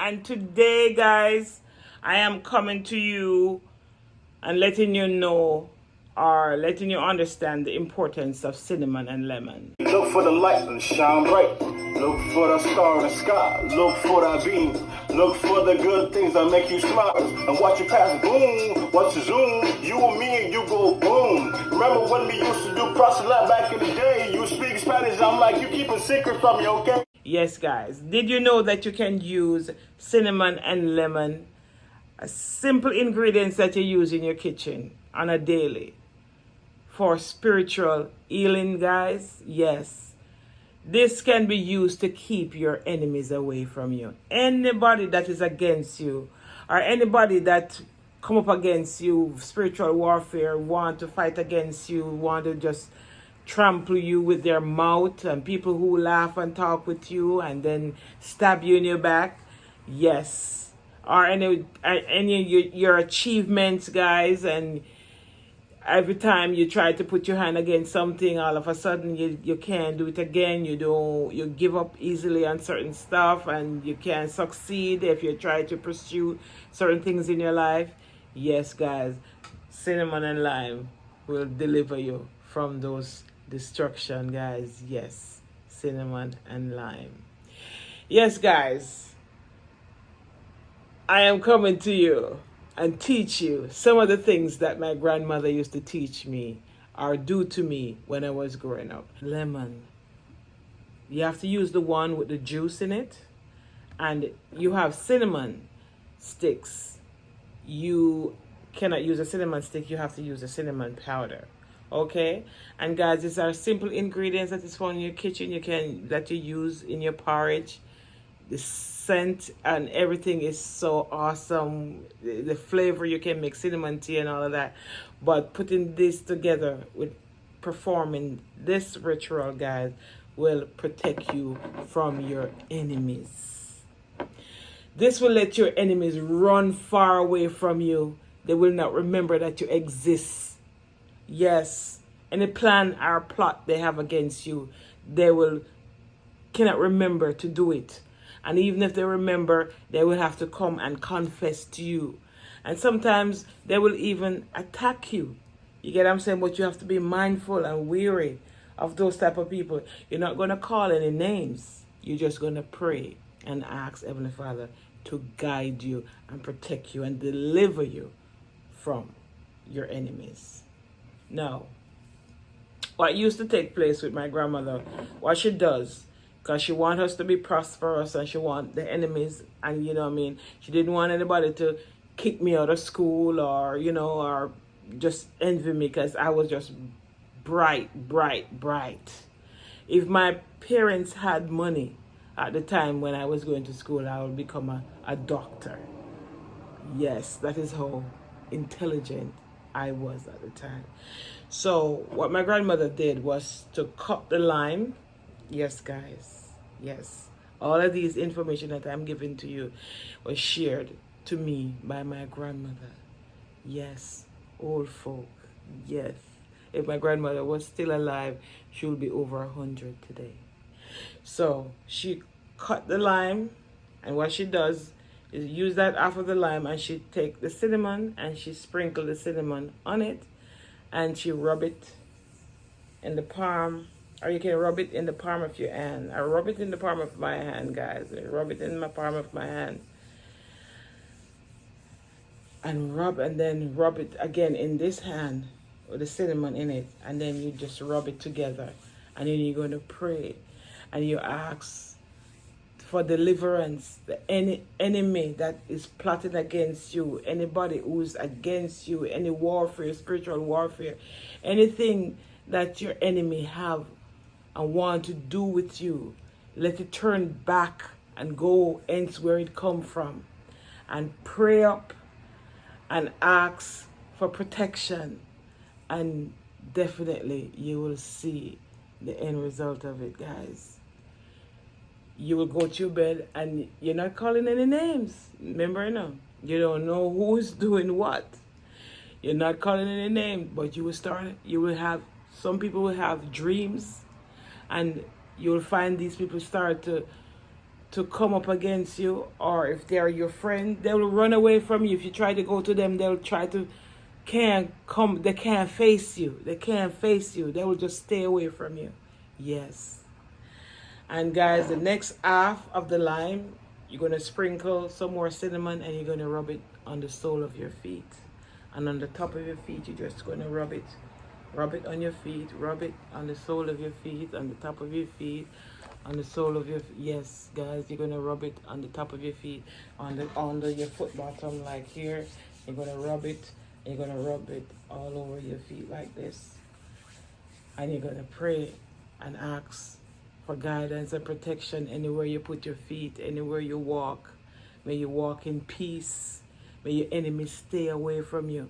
and today, guys, I am coming to you and letting you know or letting you understand the importance of cinnamon and lemon. Look for the light and shine bright. Look for the star in the sky. Look for the beam. Look for the good things that make you smile. And watch it pass, boom. Watch it zoom. You and me and you go boom. Remember when we used to do proselyte back in the day? You speak Spanish, I'm like, you keep a secret from me, okay? Yes, guys. Did you know that you can use cinnamon and lemon, simple ingredients that you use in your kitchen on a daily, for spiritual healing, guys? Yes. This can be used to keep your enemies away from you. Anybody that is against you, or anybody that come up against you, spiritual warfare, want to fight against you, want to just trample you with their mouth, and people who laugh and talk with you and then stab you in your back. Yes. Or any your achievements, guys, and every time you try to put your hand against something, all of a sudden you can't do it again. You give up easily on certain stuff, and you can't succeed if you try to pursue certain things in your life. Yes, guys, cinnamon and lime will deliver you from those destruction, guys. Yes, cinnamon and lime. Yes, guys, I am coming to you and teach you some of the things that my grandmother used to teach me or do to me when I was growing up. Lemon. You have to use the one with the juice in it. And you have cinnamon sticks. You cannot use a cinnamon stick. You have to use a cinnamon powder. Okay? And guys, these are simple ingredients that is found in your kitchen that you use in your porridge. The scent and everything is so awesome. The flavor, you can make cinnamon tea and all of that. But putting this together with performing this ritual, guys, will protect you from your enemies. This will let your enemies run far away from you. They will not remember that you exist. Yes, any plan or plot they have against you, they cannot remember to do it. And even if they remember, they will have to come and confess to you. And sometimes they will even attack you. You get what I'm saying? But you have to be mindful and wary of those type of people. You're not going to call any names. You're just going to pray and ask Heavenly Father to guide you and protect you and deliver you from your enemies. Now, what used to take place with my grandmother, what she does, because she wants us to be prosperous and she wants the enemies, and you know what I mean, she didn't want anybody to kick me out of school or, or just envy me because I was just bright. If my parents had money at the time when I was going to school, I would become a doctor. Yes, that is how intelligent I was at the time. So what my grandmother did was to cut the lime. Yes, guys. Yes. All of these information that I'm giving to you was shared to me by my grandmother. Yes. Old folk. Yes. If my grandmother was still alive, she would be over 100 today. So she cut the lime, and what she does is use that half of the lime, and she take the cinnamon and she sprinkle the cinnamon on it, and she rub it in the palm, or you can rub it in the palm of your hand. I rub it in the palm of my hand, guys. I rub it in my palm of my hand. And then rub it again in this hand with the cinnamon in it. And then you just rub it together. And then you're going to pray. And you ask for deliverance. Any enemy that is plotting against you, anybody who's against you, any warfare, spiritual warfare, anything that your enemy have and want to do with you, let it turn back and go ends where it come from, and pray up and ask for protection, and definitely you will see the end result of it, guys. You will go to your bed and you're not calling any names. Remember, you don't know who's doing what. You're not calling any names, but some people will have dreams, and you'll find these people start to to come up against you, or if they are your friend, they will run away from you. If you try to go to them, they'll try to they can't face you. They can't face you. They will just stay away from you. Yes. And guys, the next half of the lime, you're going to sprinkle some more cinnamon and you're going to rub it on the sole of your feet. And on the top of your feet, you're just going to rub it. Rub it on your feet. Rub it on the sole of your feet, on the top of your feet, on the sole of your yes, guys, you're going to rub it on the top of your feet, on the under your foot bottom, like here. You're going to rub it. You're going to rub it all over your feet like this. And you're going to pray and ask for guidance and protection anywhere you put your feet, anywhere you walk. May you walk in peace. May your enemies stay away from you.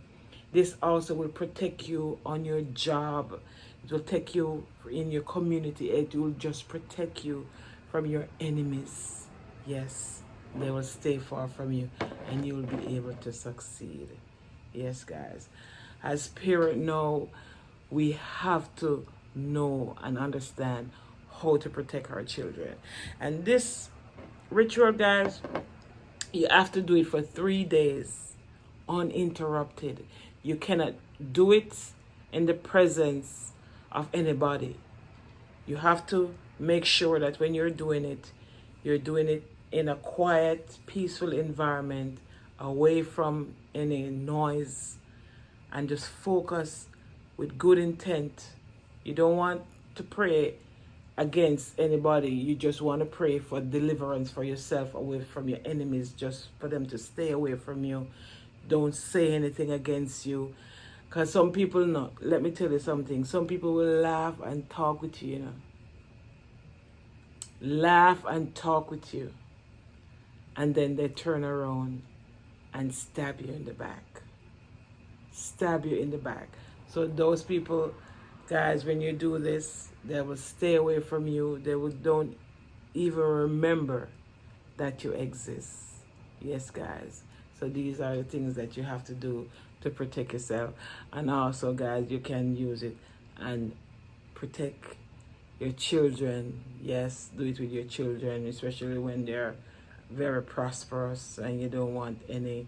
This also will protect you on your job. It will take you in your community. It will just protect you from your enemies. Yes, they will stay far from you and you will be able to succeed. Yes, guys. As parents know, we have to know and understand how to protect our children. And this ritual, guys, you have to do it for 3 days uninterrupted. You cannot do it in the presence of anybody. You have to make sure that when you're doing it in a quiet, peaceful environment, away from any noise, and just focus with good intent. You don't want to pray against anybody. You just want to pray for deliverance for yourself away from your enemies, just for them to stay away from you. Don't say anything against you. Because some people, no, let me tell you something. Some people will laugh and talk with you, you know. Laugh and talk with you. And then they turn around and stab you in the back. Stab you in the back. So those people, guys, when you do this, they will stay away from you. They don't even remember that you exist. Yes, guys. So these are the things that you have to do to protect yourself. And also, guys, you can use it and protect your children. Yes, do it with your children, especially when they're very prosperous and you don't want any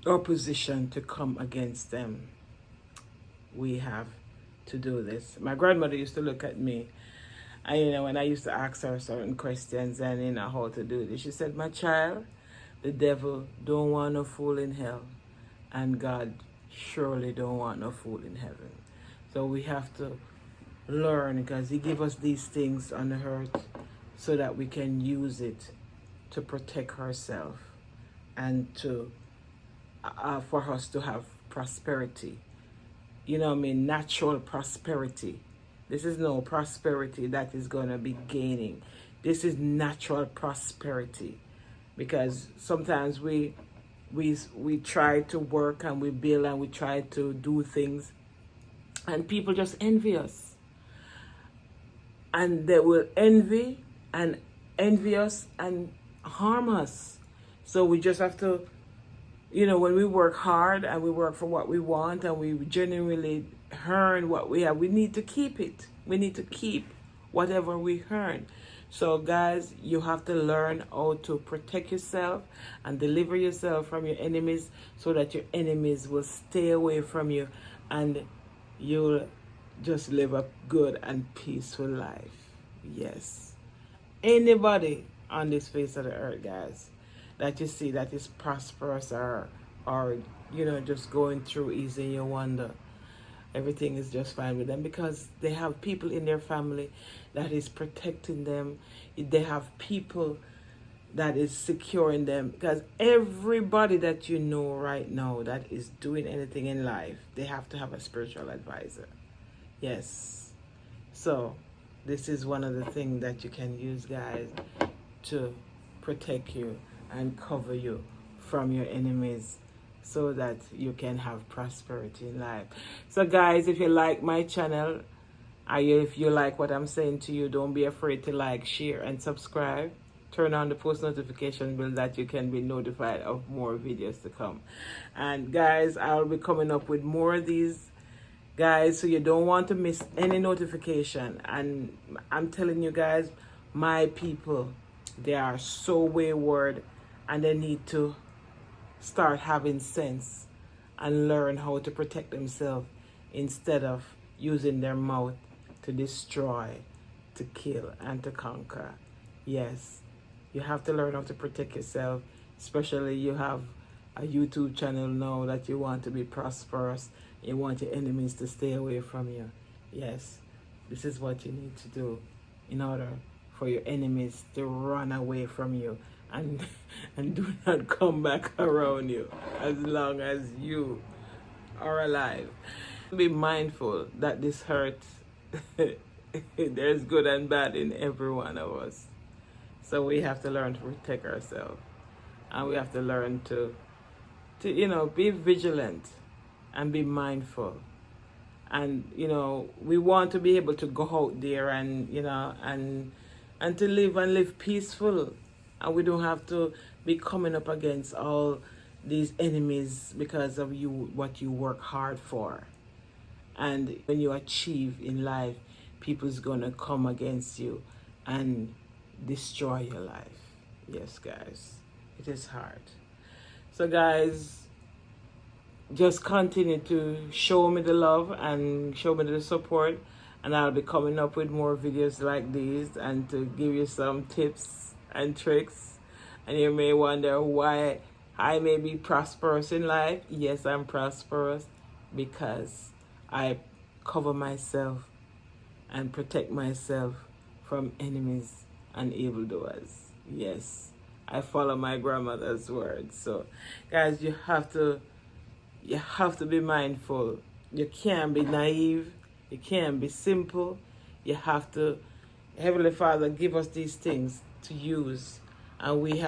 opposition to come against them. We have to do this. My grandmother used to look at me, and you know, when I used to ask her certain questions and you know how to do this, she said, "My child, the devil don't want no fool in hell, and God surely don't want no fool in heaven." So we have to learn, because he gave us these things on the earth so that we can use it to protect ourselves and to for us to have prosperity. You know what I mean? Natural prosperity. This is no prosperity that is going to be gaining. This is natural prosperity. Because sometimes we try to work and we build and we try to do things, and people just envy us. And they will envy us and harm us. So we just have to, you know, when we work hard and we work for what we want and we genuinely earn what we have, we need to keep it. We need to keep whatever we earn. So guys, you have to learn how to protect yourself and deliver yourself from your enemies so that your enemies will stay away from you and you'll just live a good and peaceful life. Yes. Anybody on this face of the earth, guys, that you see that is prosperous or you know, just going through easy, you wonder, everything is just fine with them because they have people in their family that is protecting them. They have people that is securing them, because everybody that you know right now that is doing anything in life, they have to have a spiritual advisor. Yes. So this is one of the things that you can use, guys, to protect you and cover you from your enemies so that you can have prosperity in life. So guys, if you like my channel, if you like what I'm saying to you, don't be afraid to like, share and subscribe. Turn on the post notification bell that you can be notified of more videos to come. And guys, I'll be coming up with more of these, guys, so you don't want to miss any notification. And I'm telling you guys, my people, They are so wayward, and they need to start having sense and learn how to protect themselves instead of using their mouth to destroy, to kill, and to conquer. Yes, you have to learn how to protect yourself, especially you have a YouTube channel now that you want to be prosperous. You want your enemies to stay away from you. Yes, this is what you need to do in order for your enemies to run away from you and do not come back around you as long as you are alive. Be mindful that this hurts. There's good and bad in every one of us. So we have to learn to protect ourselves. And we have to learn to be vigilant and be mindful. And, we want to be able to go out there and to live peaceful. And we don't have to be coming up against all these enemies because of what you work hard for. And when you achieve in life, people's gonna come against you and destroy your life. Yes, guys, it is hard. So guys, just continue to show me the love and show me the support, and I'll be coming up with more videos like these and to give you some tips and tricks. And you may wonder why I may be prosperous in life. Yes, I'm prosperous because I cover myself and protect myself from enemies and evildoers. Yes, I follow my grandmother's words. So guys, you have to be mindful. You can't be naive. You can't be simple. You have to, Heavenly Father, give us these things to use, and we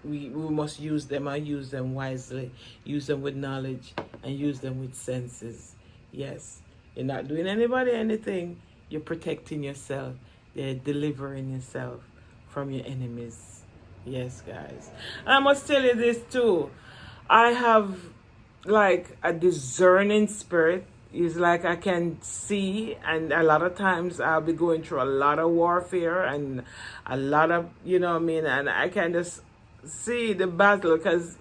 must use them and use them wisely. Use them with knowledge and use them with senses. Yes, you're not doing anybody anything. You're protecting yourself. You're delivering yourself from your enemies. Yes, guys. And I must tell you this too. I have like a discerning spirit. It's like I can see, and a lot of times I'll be going through a lot of warfare and a lot of, and I can just see the battle because,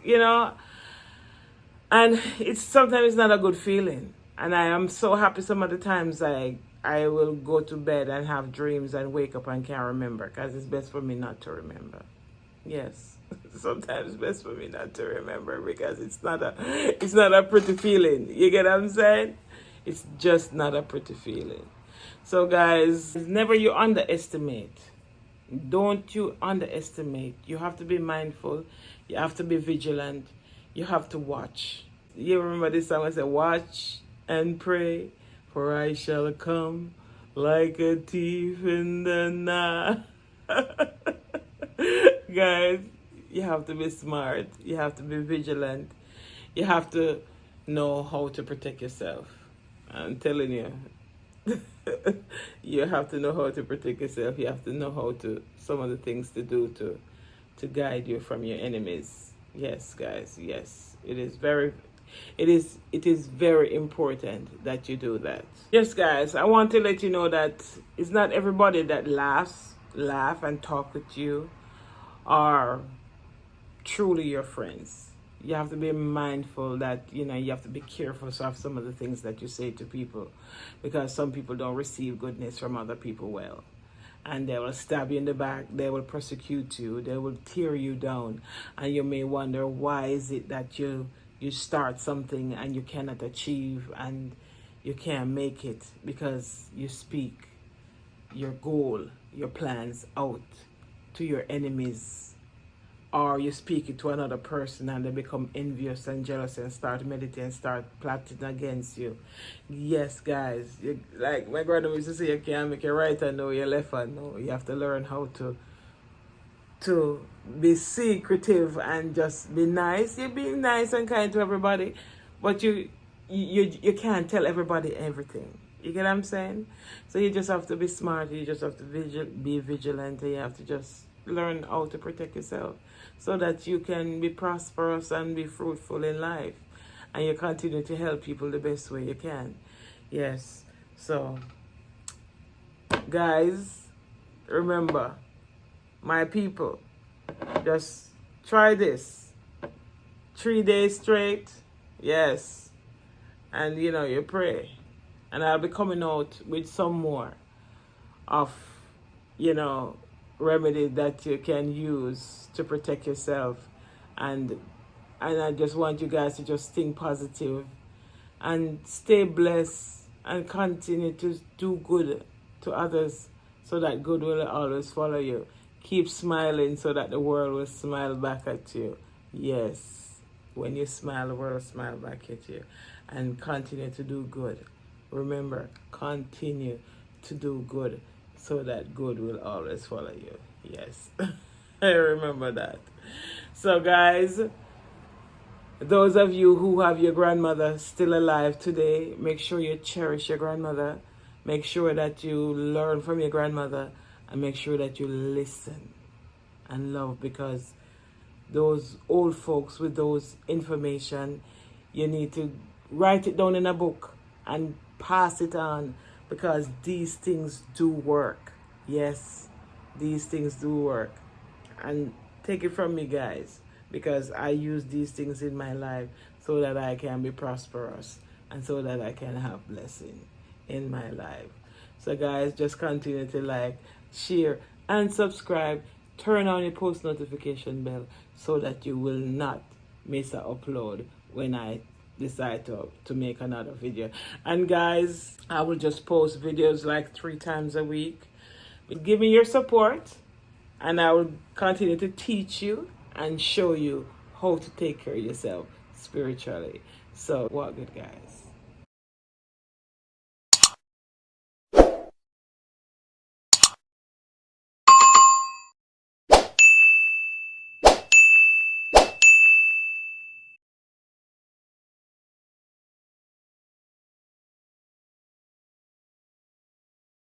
and sometimes it's not a good feeling. And I am so happy some of the times I will go to bed and have dreams and wake up and can't remember because it's best for me not to remember. Yes, sometimes best for me not to remember because it's not a pretty feeling. You get what I'm saying? It's just not a pretty feeling. So guys, never you underestimate. Don't you underestimate. You have to be mindful. You have to be vigilant. You have to watch. You remember this song I said, watch and pray, for I shall come like a thief in the night. Guys, you have to be smart. You have to be vigilant. You have to know how to protect yourself. I'm telling you. You have to know how to protect yourself. You have to know some of the things to do to guide you from your enemies. Yes, guys. Yes. It is very important that you do that. Yes, guys, I want to let you know that it's not everybody that laugh and talk with you are truly your friends. You have to be mindful that, you have to be careful of some of the things that you say to people, because some people don't receive goodness from other people well. And they will stab you in the back, they will persecute you, they will tear you down. And you may wonder, why is it that you start something and you cannot achieve and you can't make it? Because you speak your goal, your plans out to your enemies, or you speak it to another person and they become envious and jealous and start meditating and start plotting against you. Yes, guys, like my grandmother used to say, you can't make your right hand know your left hand know. You have to learn how to be secretive and just be nice. You be nice and kind to everybody, but you can't tell everybody everything. You get what I'm saying? So you just have to be smart. You just have to be vigilant. And you have to just learn how to protect yourself so that you can be prosperous and be fruitful in life, and you continue to help people the best way you can. Yes. So guys, remember, my people, just try this 3 days straight. Yes. And you pray. And I'll be coming out with some more of, remedy that you can use to protect yourself. And I just want you guys to just think positive and stay blessed and continue to do good to others so that good will always follow you. Keep smiling so that the world will smile back at you. Yes. When you smile, the world will smile back at you. And continue to do good. Remember, continue to do good so that good will always follow you. Yes. I remember that. So guys, those of you who have your grandmother still alive today, make sure you cherish your grandmother. Make sure that you learn from your grandmother, and make sure that you listen and love, because those old folks with those information, you need to write it down in a book and pass it on, because these things do work. Yes, these things do work. And take it from me, guys, because I use these things in my life so that I can be prosperous and so that I can have blessing in my life. So guys, just continue to like, share, and subscribe. Turn on your post notification bell so that you will not miss an upload when I decide to make another video. And guys, I will just post videos like 3 times a week. Give me your support, and I will continue to teach you and show you how to take care of yourself spiritually. So walk good, guys.